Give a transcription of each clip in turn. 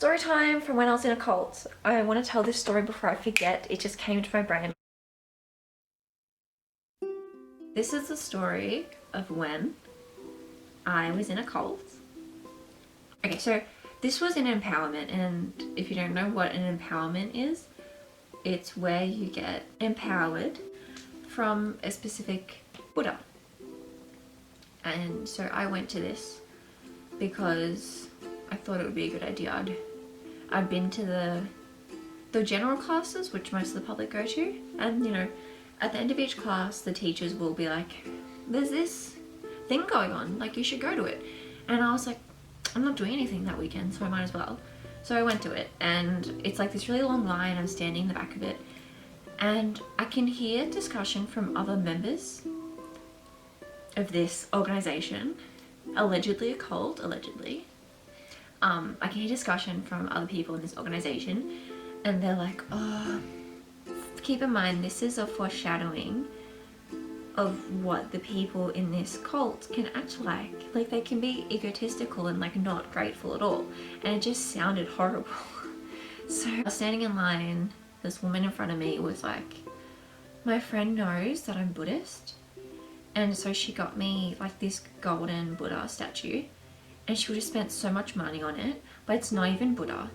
Story time from when I was in a cult. I want to tell this story before I forget. It just came to my brain. This is the story of when I was in a cult. Okay, so this was an empowerment, and if you don't know what an empowerment is, it's where you get empowered from a specific Buddha. And so I went to this because I thought it would be a good idea. I'd been to the general classes, which most of the public go to, and you know, at the end of each class the teachers will be like, there's this thing going on, like you should go to it. And I was like, I'm not doing anything that weekend, so I might as well. So I went to it, and it's like this really long line. I'm standing in the back of it, and I can hear discussion from other members of this organization, allegedly a cult, allegedly. I can hear discussion from other people in this organization, and they're like, oh, keep in mind this is a foreshadowing of what the people in this cult can act like. Like they can be egotistical and like not grateful at all, and it just sounded horrible. So I was standing in line, this woman in front of me was like, my friend knows that I'm Buddhist, and so she got me like this golden Buddha statue, and she would have spent so much money on it, but it's not even Buddha.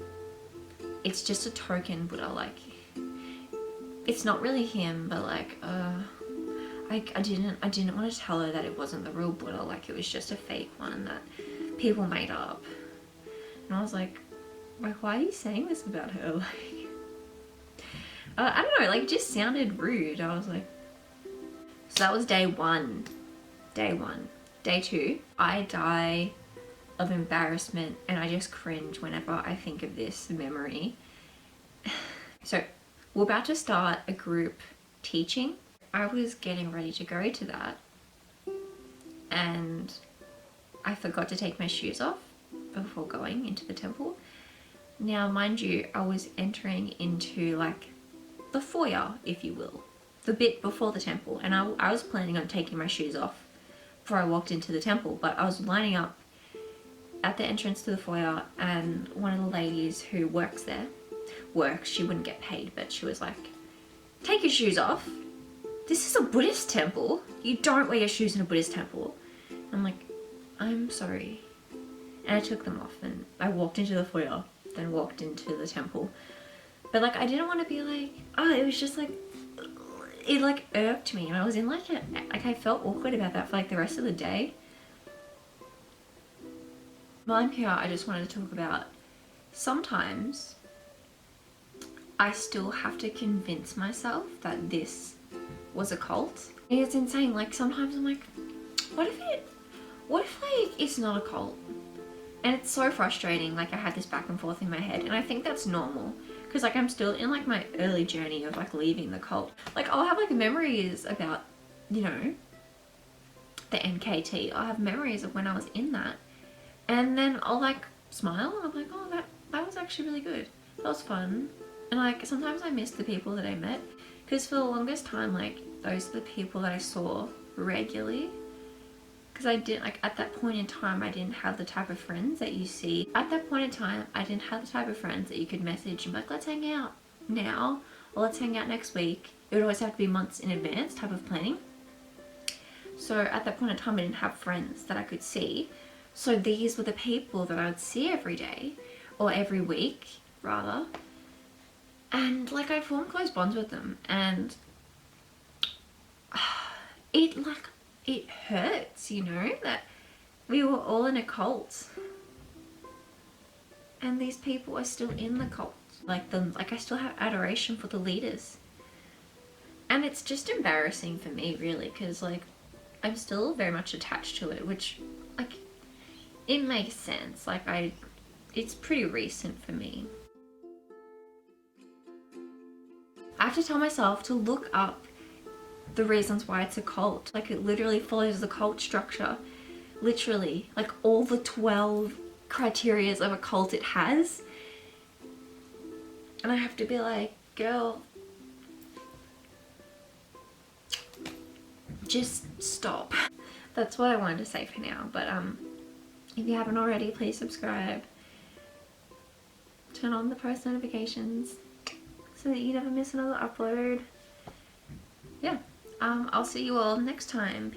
It's just a token Buddha. Like, it's not really him, but like, I didn't want to tell her that it wasn't the real Buddha. Like, it was just a fake one that people made up. And I was like, why are you saying this about her? Like, I don't know. Like, it just sounded rude. I was like, so that was day one. Day two, I die of embarrassment, and I just cringe whenever I think of this memory. So we're about to start a group teaching. I was getting ready to go to that, and I forgot to take my shoes off before going into the temple. Now mind you, I was entering into like the foyer, if you will, the bit before the temple, and I was planning on taking my shoes off before I walked into the temple, but I was lining up at the entrance to the foyer, and one of the ladies who works there, she wouldn't get paid, but she was like, take your shoes off. This is a Buddhist temple. You don't wear your shoes in a Buddhist temple. I'm like, I'm sorry. And I took them off, and I walked into the foyer, then walked into the temple. But like, I didn't want to be like, oh, it was just like, it like irked me, and I was in like I felt awkward about that for like the rest of the day. While I'm here, I just wanted to talk about, sometimes I still have to convince myself that this was a cult. It's insane. Like sometimes I'm like, what if like it's not a cult? And it's so frustrating. Like I had this back and forth in my head, and I think that's normal because like I'm still in like my early journey of like leaving the cult. Like I'll have like memories about, you know, the NKT. I'll have memories of when I was in that, and then I'll like smile and I'm like, oh, that was actually really good. That was fun. And like sometimes I miss the people that I met, because for the longest time, like those are the people that I saw regularly, because I didn't, like at that point in time, I didn't have the type of friends that you see. At that point in time, I didn't have the type of friends that you could message and be like, let's hang out now, or let's hang out next week. It would always have to be months in advance type of planning. So at that point in time, I didn't have friends that I could see. So these were the people that I would see every day, or every week rather. And like I formed close bonds with them, and it hurts, you know, that we were all in a cult and these people are still in the cult. Like I still have adoration for the leaders, and it's just embarrassing for me really, because like I'm still very much attached to it, which like it makes sense. Like it's pretty recent for me. I have to tell myself to look up the reasons why it's a cult. Like it literally follows the cult structure. Literally, like all the 12 criterias of a cult it has. And I have to be like, girl, just stop. That's what I wanted to say for now. But if you haven't already, please subscribe. turn on the post notifications so that you never miss another upload. Yeah, I'll see you all next time.